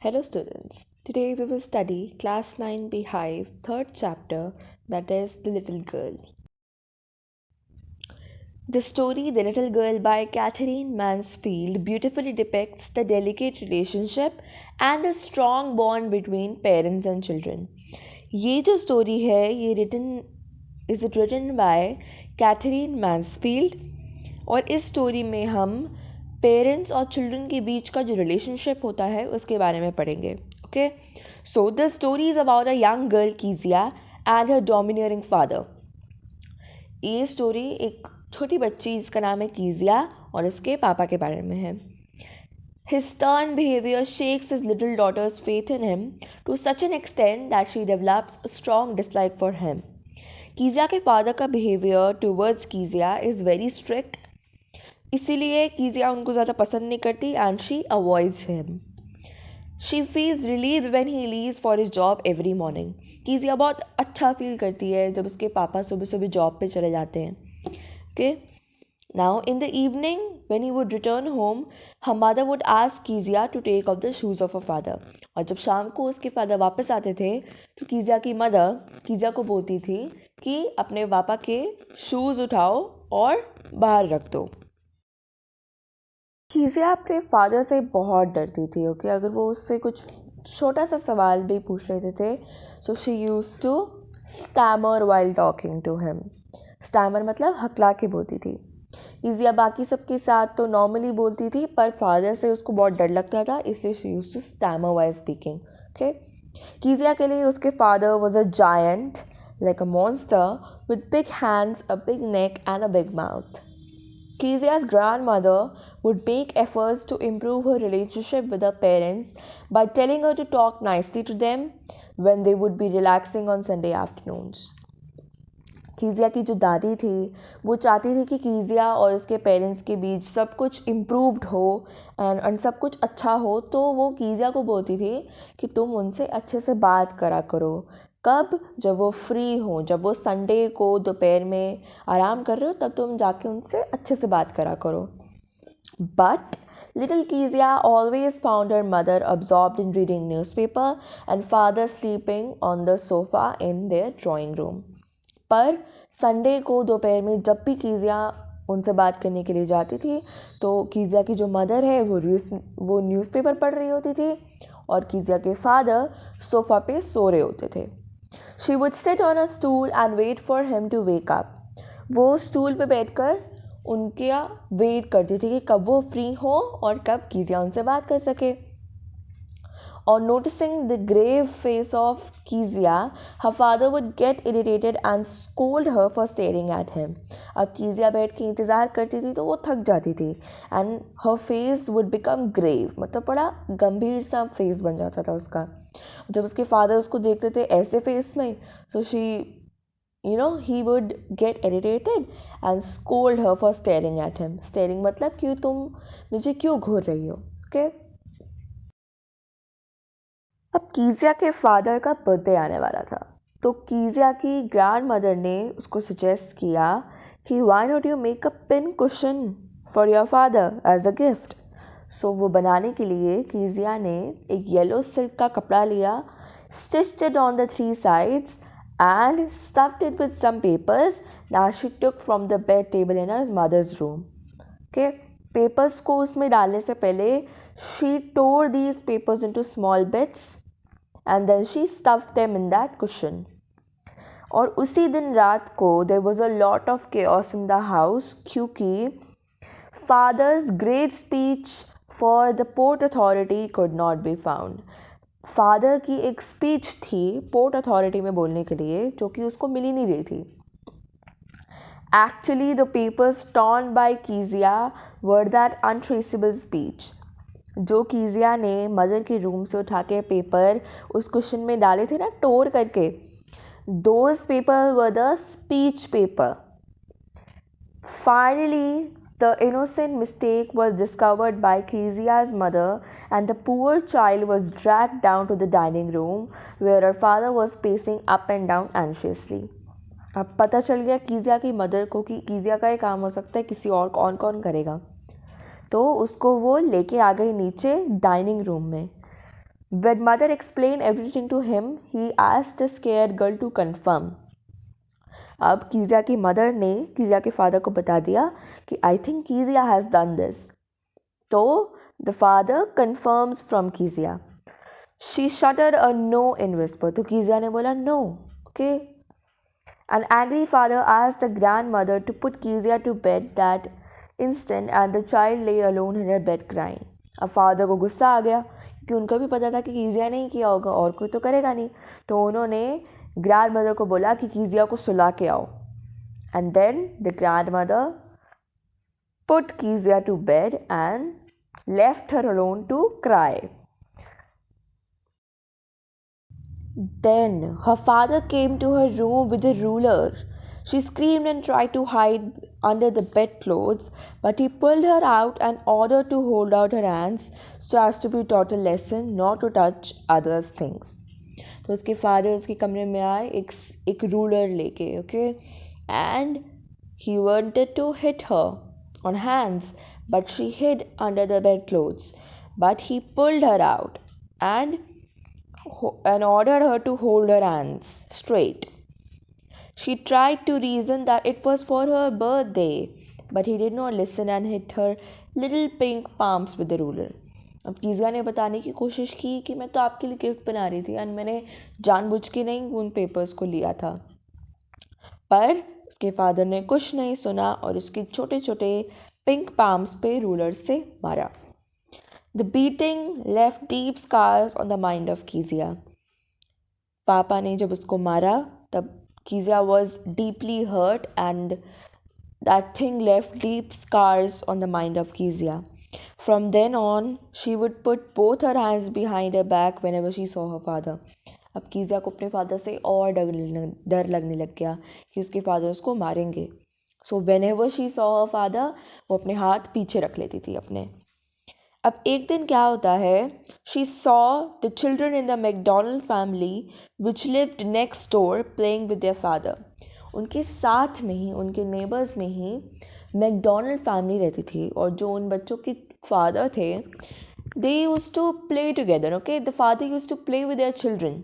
Hello students. Today we will study class 9 Beehive third chapter, that is The Little Girl. The story The Little Girl by Catherine Mansfield beautifully depicts the delicate relationship and the strong bond between parents and children. ये जो story है ये written by Catherine Mansfield और इस story में हम parents और children के बीच का जो रिलेशनशिप होता है उसके बारे में पढ़ेंगे. Okay, so the story is about a young girl Kezia and her domineering father. ये स्टोरी एक छोटी बच्ची जिसका नाम है कीजिया और इसके पापा के बारे में है. His stern behavior shakes his little daughter's faith in him to such an extent that she develops a strong dislike for him. कीजिया के फादर का behaviour towards Kezia is very strict, इसीलिए कीजिया उनको ज़्यादा पसंद नहीं करती and she avoids him. She feels relieved when he leaves for his job every morning. Kezia बहुत अच्छा फील करती है जब उसके पापा सुबह सुबह जॉब पे चले जाते हैं. Okay, now in the evening when he would return home her mother would ask Kezia to take off the shoes of a father. और जब शाम को उसके फादर वापस आते थे तो कीजिया की मदर कीजिया को बोलती थी कि अपने पापा के शूज़ उठाओ और बाहर रख दो. कीजिया अपने फादर से बहुत डरती थी. ओके, अगर वो उससे कुछ छोटा सा सवाल भी पूछ लेते थे so she use to stammer while talking to him. Stammer मतलब हकला के बोलती थी. कीजिया बाकी सबके साथ तो नॉर्मली बोलती थी पर फादर से उसको बहुत डर लगता था, इसलिए she use to stammer while speaking. Okay, Kezia के लिए उसके father was a giant like a monster with big hands, a big neck, and a big mouth. Kezia's grandmother would make efforts to improve her relationship with her parents by telling her to talk nicely to them when they would be relaxing on Sunday afternoons. कीजिया की जो दादी थी वो चाहती थी कि कीजिया और उसके पेरेंट्स के बीच सब कुछ इम्प्रूव्ड हो एंड सब कुछ अच्छा हो, तो वो कीजिया को बोलती थी कि तुम उनसे अच्छे से बात करा करो. कब? जब वो फ्री हो, जब वो संडे को दोपहर में आराम कर रहे हो तब तुम जाके उनसे अच्छे से बात करा करो. But little Kezia always found her mother absorbed in reading newspaper and father sleeping on the sofa in their drawing room. पर संडे को दोपहर में जब भी कीजिया उनसे बात करने के लिए जाती थी तो कीजिया की जो मदर है वो न्यूज़पेपर पढ़ रही होती थी और कीजिया के फादर सोफ़ा पे सो रहे होते थे. She would sit on a stool and wait for him to wake up. वो स्टूल पे बैठकर उनके वेट करती थी कि कब वो फ्री हो और कब कीजिया उनसे बात कर सके. On noticing the grave face of Kezia, her father would get irritated and scold her for staring at him. अब कीजिया बैठ के इंतज़ार करती थी तो वो थक जाती थी and her face would become grave, मतलब बड़ा गंभीर सा फेस बन जाता था उसका. जब उसके फादर उसको देखते थे ऐसे फेस में so he would get irritated and scold her for staring at him. Staring मतलब कि तुम मुझे क्यों घूर रही हो. Okay? अब कीजिया के फादर का बर्थडे आने वाला था तो कीजिया की ग्रैंड मदर ने उसको सजेस्ट किया कि why not you make a pin cushion for your father as a gift. So वो बनाने के लिए कीजिया ने एक येलो सिल्क का कपड़ा लिया, stitched it on the 3 sides and stuffed it with some papers that she took from the bed table in her mother's room. Okay, papers को उसमें डालने से पहले she tore these papers into small bits and then she stuffed them in that cushion. और उसी दिन रात को there was a lot of chaos in the house क्योंकि father's great speech for the port authority could not be found. Father की एक speech थी port authority में बोलने के लिए जो कि उसको मिल ही नहीं रही थी. Actually, the papers torn by Kezia were that untraceable speech. जो कीजिया ने मदर के रूम से उठा के पेपर उस क्वेश्चन में डाले थे ना टोर करके, those papers were the speech paper. Finally, the innocent mistake was discovered by Kezia's mother and the poor child was dragged down to the dining room where her father was pacing up and down anxiously. अब पता चल गया कीजिया की mother को कि कीजिया का ये काम हो सकता है, किसी और कौन कौन करेगा। तो उसको वो लेके आ गई नीचे डाइनिंग रूम में। When mother explained everything to him, he asked the scared girl to confirm. अब कीजिया की मदर ने कीजिया के फादर को बता दिया कि I think Kezia has done this. तो the father confirms from Kezia. She stuttered a no in whisper. तो कीजिया ने बोला no. Okay. An angry father asked the grandmother to put Kezia to bed that instant and the child lay alone in her bed crying. अब father को गुस्सा आ गया क्योंकि उनको भी पता था कि कीजिया नहीं किया होगा और कोई तो करेगा नहीं। तो उन्होंने ग्रैंड मदर को बोला कि कीजिया को सुला के आओ। And then the grandmother put Kezia to bed and left her alone to cry. Then her father came to her room with a ruler. She screamed and tried to hide under the bedclothes, but he pulled her out and ordered to hold out her hands so as to be taught a lesson not to touch others' things. तो उसके father उसके कमरे में आए एक ruler लेके, okay, and he wanted to hit her on hands, but she hid under the bedclothes. But he pulled her out and ordered her to hold her hands straight. She tried to reason that it was for her birthday, but he did not listen and hit her little pink palms with the ruler. अब कीजिया ने बताने की कोशिश की कि मैं तो आपके लिए गिफ्ट बना रही थी एंड मैंने जानबूझ के नहीं उन पेपर्स को लिया था। पर उसके फादर ने कुछ नहीं सुना और उसके छोटे छोटे पिंक पाम्स पे रूलर से मारा। The beating left deep scars on the mind of Kezia. पापा ने जब उसको मारा तब Kezia was deeply hurt and that thing left deep scars on the mind of Kezia. From then on, she would put both her hands behind her back whenever she saw her father. अब कीजिया को अपने father से और डर लगने लग गया कि उसके फादर उसको मारेंगे। सो whenever she saw her father, वो अपने हाथ पीछे रख लेती थी अपने। अब एक दिन क्या होता है, she saw the children in the McDonald family which lived next door playing with their father. उनके साथ में ही, उनके नेबर्स में ही मैकडोनल्ड फैमिली रहती थी और जो उन बच्चों के फादर थे they used to play together. Okay, the father used to play with their children.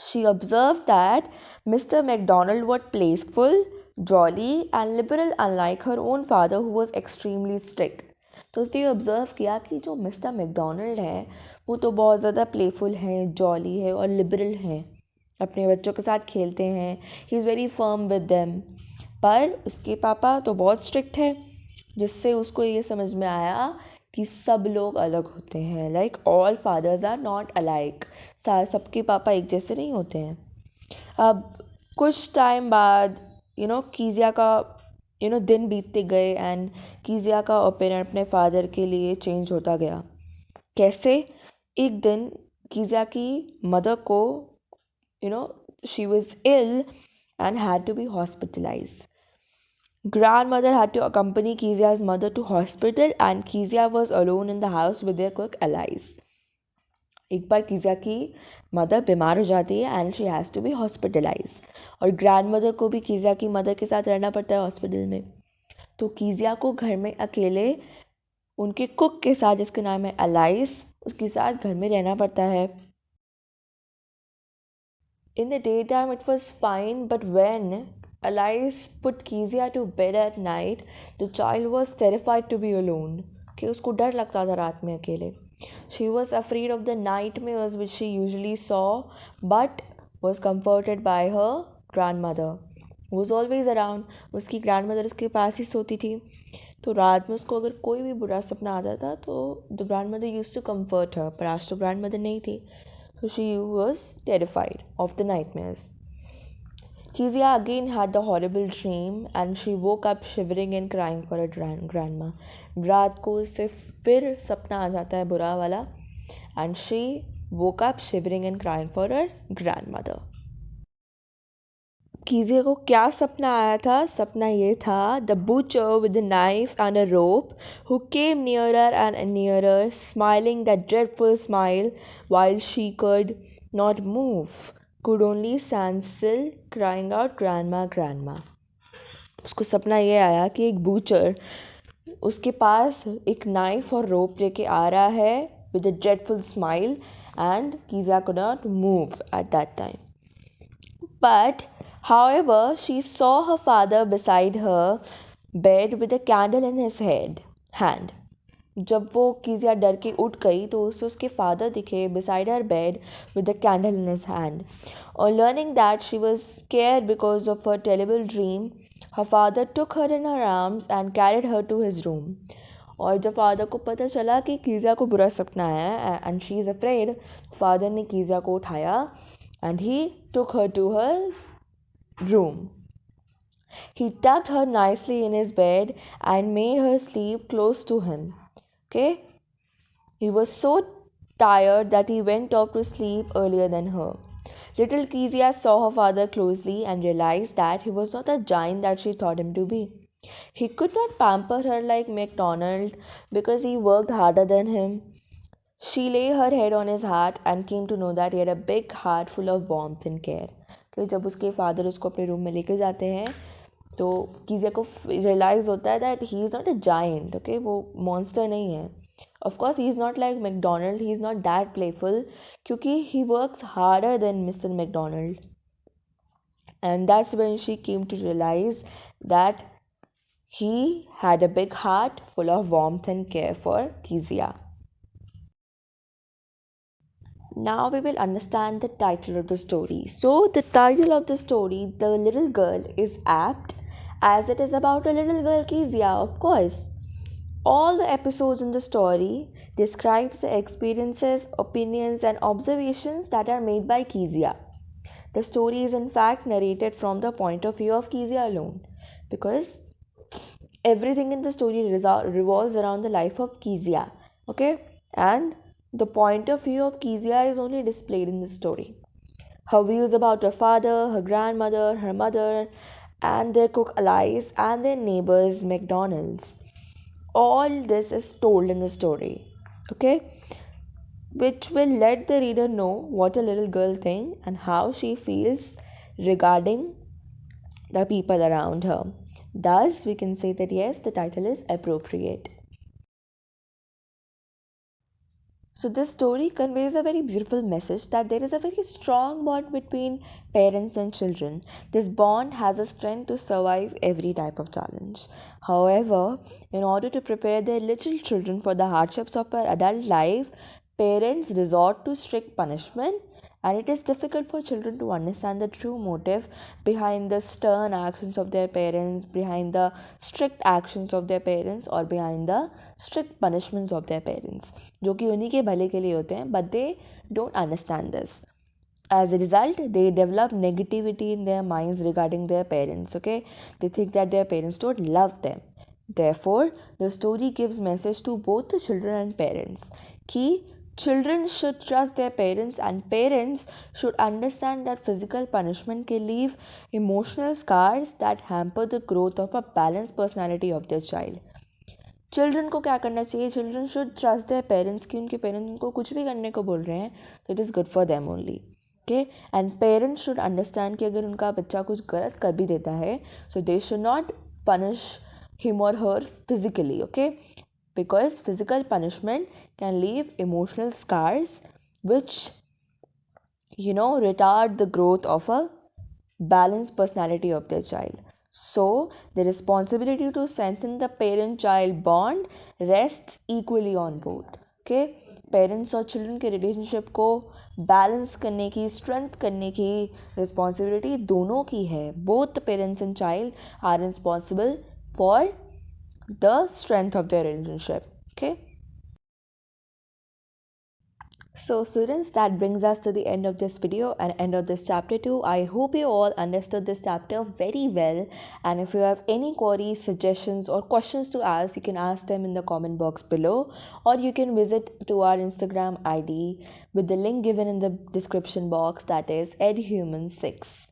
She observed that Mr McDonald was playful, jolly and liberal unlike her own father who was extremely strict. तो उसने observe किया कि जो mister McDonald है वो तो बहुत ज़्यादा प्लेफुल हैं, जॉली है और लिबरल हैं, अपने बच्चों के साथ खेलते हैं, he is very firm with them. पर उसके पापा तो बहुत स्ट्रिक्ट है, जिससे उसको ये समझ में आया कि सब लोग अलग होते हैं, like all fathers are not alike. सबके पापा एक जैसे नहीं होते हैं। अब कुछ टाइम बाद कीजिया का दिन बीतते गए एंड कीजिया का ओपिनियन अपने फादर के लिए चेंज होता गया। कैसे? एक दिन कीजिया की मदर को she was ill and had to be hospitalised. Grandmother had to accompany Kezia's mother to hospital and Kezia was alone in the house with their quick allies. एक बार कीजिया की मदर बीमार हो जाती है and she has to be hospitalise और grandmother को भी कीजिया की मदर के साथ रहना पड़ता है हॉस्पिटल में। तो कीजिया को घर में अकेले उनके कुक के साथ, जिसका नाम है अलाइस, उसके साथ घर में रहना पड़ता है। In the daytime it was fine, but when Alice put Kezia to bed at night the child was terrified to be alone, कि उसको डर लगता था रात में अकेले। She was afraid of the nightmares which she usually saw, but was comforted by her grandmother, who was always around. उसकी grandmother उसके पास ही सोती थी, तो रात में उसको अगर कोई भी बुरा सपना आता था तो the grandmother used to comfort her, पर आज तो grandmother नहीं थी, so she was terrified of the nightmares. Kezia again had the horrible dream and she woke up shivering and crying for her grandma. रात को उसे फिर सपना आ जाता है बुरा वाला and she woke up shivering and crying for her grandmother. कीजिया को क्या सपना आया था? सपना ये था, the butcher with a knife and a rope who came nearer and nearer, smiling that dreadful smile while she could not move. could only stand still, crying out, "Grandma, Grandma." उसको सपना ये आया कि एक बूचर उसके पास एक knife और रोप लेके आ रहा है with a dreadful smile, and Kezia could not move at that time. But, however, she saw her father beside her bed with a candle in his hand. जब वो कीजिया डर के उठ गई तो उसे उसके फादर दिखे beside her bed with a candle in his hand. On learning that she was scared because of her terrible dream, her father took her in her arms and carried her to his room. और जब father को पता चला कि कीजिया को बुरा सपना है and she is afraid, father ने कीजिया को उठाया and he took her to her room. He tucked her nicely in his bed and made her sleep close to him. Okay? He was so tired that he went off to sleep earlier than her. Little Kezia saw her father closely and realized that he was not the giant that she thought him to be. He could not pamper her like MacDonald because he worked harder than him. She lay her head on his heart and came to know that he had a big heart full of warmth and care. तो जब उसके father उसको अपने room में लेके जाते हैं तो कीजिया को रियलाइज़ होता है that he is not a giant. Okay, वो मॉन्स्टर नहीं है. Of course, he is not like McDonald. He is not that playful क्योंकि he works harder than Mr. McDonald. And that's when she came to realize that he had a big heart full of warmth and care for Kezia. Now we will understand the title of the story. So the title of the story, The Little Girl, is apt as it is about a little girl Kezia, of course. All the episodes in the story describes the experiences, opinions and observations that are made by Kezia. The story is in fact narrated from the point of view of Kezia alone because everything in the story revolves around the life of Kezia. Okay? And the point of view of Kezia is only displayed in the story. Her views about her father, her grandmother, her mother, and their cook Alice and their neighbors McDonald's. All this is told in the story, okay, which will let the reader know what a little girl thinks and how she feels regarding the people around her. Thus, we can say that yes, the title is appropriate. So, this story conveys a very beautiful message that there is a very strong bond between parents and children. This bond has a strength to survive every type of challenge. However, in order to prepare their little children for the hardships of their adult life, parents resort to strict punishment, and it is difficult for children to understand the true motive behind the stern actions of their parents, behind the strict actions of their parents, or behind the strict punishments of their parents, जो कि उन्हीं के भले के लिए होते हैं, but they don't understand this. As a result, they develop negativity in their minds regarding their parents. Okay, they think that their parents don't love them. Therefore, the story gives message to both the children and parents. Key children should trust their parents, and parents should understand that physical punishment can leave emotional scars that hamper the growth of a balanced personality of their child. Children को क्या करना चाहिए? Children should trust their parents कि उनके parents उनको कुछ भी करने को बोल रहे हैं तो it is good for them only. Okay, and parents should understand कि अगर उनका बच्चा कुछ गलत कर भी देता है so they should not punish him और her physically. Okay, because physical punishment can leave emotional scars which retard the growth of a balanced personality of their child. So the responsibility to strengthen the parent child bond rests equally on both. Okay, parents और children के relationship को balance करने की, strength करने की responsibility दोनों की है. Both the parents and child are responsible for the strength of their relationship. Okay, so students, that brings us to the end of this video and end of this chapter 2. I hope you all understood this chapter very well, and if you have any queries, suggestions or questions to ask, you can ask them in the comment box below, or you can visit to our Instagram ID with the link given in the description box, that is edhuman6.